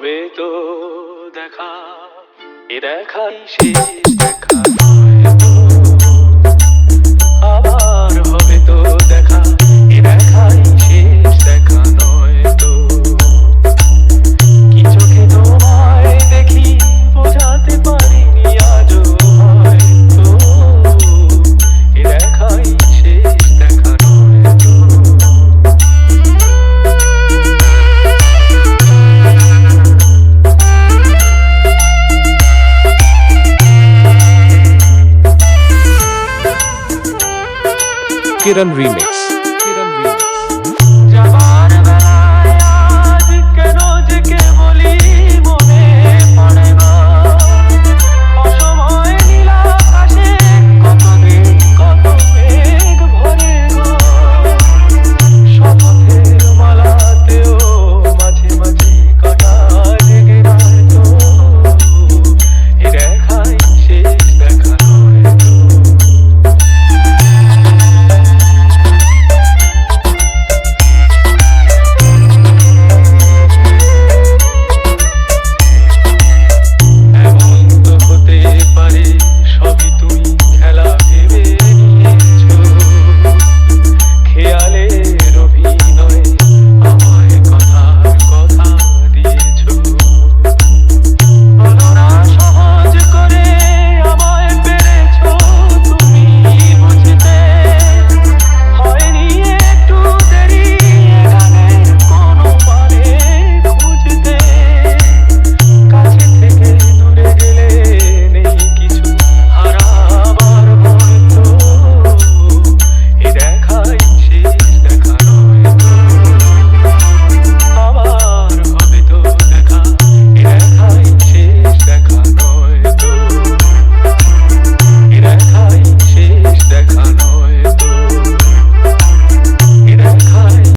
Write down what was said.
হবে তো দেখা, এ দেখাই শেষ দেখা নয় তো, আবার হবে তো দেখা, এ দেখাই শেষ দেখা নয় তো। কি চোখে তোমায় দেখি বোঝাতে পারিনি আজও হয়তো, এ দেখাই শেষ দেখা নয় তো। Kiran Remix.